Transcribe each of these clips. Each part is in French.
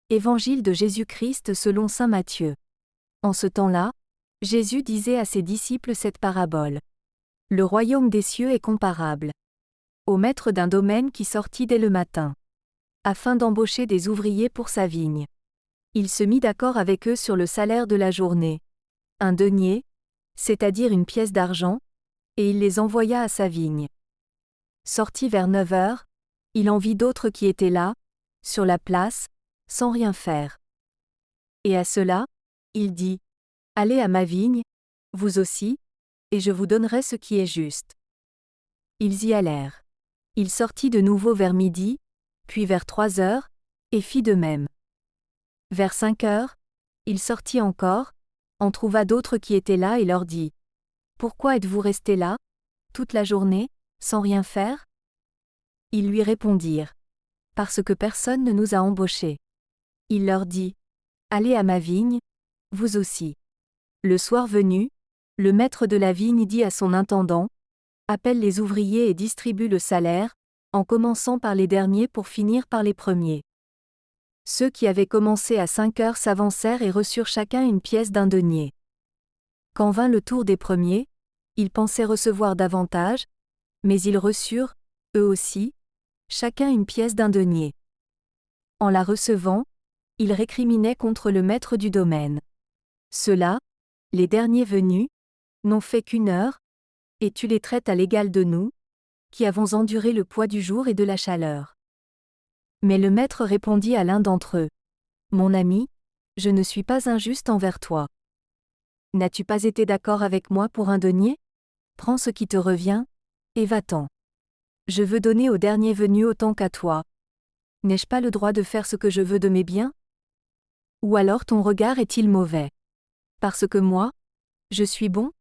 Évangile de Jésus-Christ selon saint Matthieu. En ce temps-là, Jésus disait à ses disciples cette parabole. Le royaume des cieux est comparable au maître d'un domaine qui sortit dès le matin, afin d'embaucher des ouvriers pour sa vigne. Il se mit d'accord avec eux sur le salaire de la journée. Un denier, c'est-à-dire une pièce d'argent, et il les envoya à sa vigne. Sorti vers 9 heures, il en vit d'autres qui étaient là, sur la place, sans rien faire. Et à cela, il dit : Allez à ma vigne, vous aussi, et je vous donnerai ce qui est juste. Ils y allèrent. Il sortit de nouveau vers midi, puis vers 3 heures, et fit de même. Vers 5 heures, il sortit encore, en trouva d'autres qui étaient là et leur dit : Pourquoi êtes-vous restés là, toute la journée, sans rien faire ? Ils lui répondirent : Parce que personne ne nous a embauchés. Il leur dit : Allez à ma vigne, vous aussi. Le soir venu, le maître de la vigne dit à son intendant : Appelle les ouvriers et distribue le salaire, en commençant par les derniers pour finir par les premiers. Ceux qui avaient commencé à 5 heures s'avancèrent et reçurent chacun une pièce d'un denier. Quand vint le tour des premiers, ils pensaient recevoir davantage, mais ils reçurent, eux aussi, chacun une pièce d'un denier. En la recevant, ils récriminaient contre le maître du domaine. Ceux-là, les derniers venus, n'ont fait qu'1 heure, et tu les traites à l'égal de nous, qui avons enduré le poids du jour et de la chaleur. Mais le maître répondit à l'un d'entre eux : Mon ami, je ne suis pas injuste envers toi. N'as-tu pas été d'accord avec moi pour un denier ? Prends ce qui te revient, et va-t'en. Je veux donner au dernier venu autant qu'à toi. N'ai-je pas le droit de faire ce que je veux de mes biens ? Ou alors ton regard est-il mauvais ? Parce que moi, je suis bon ?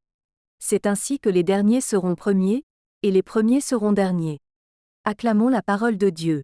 C'est ainsi que les derniers seront premiers, et les premiers seront derniers. Acclamons la parole de Dieu.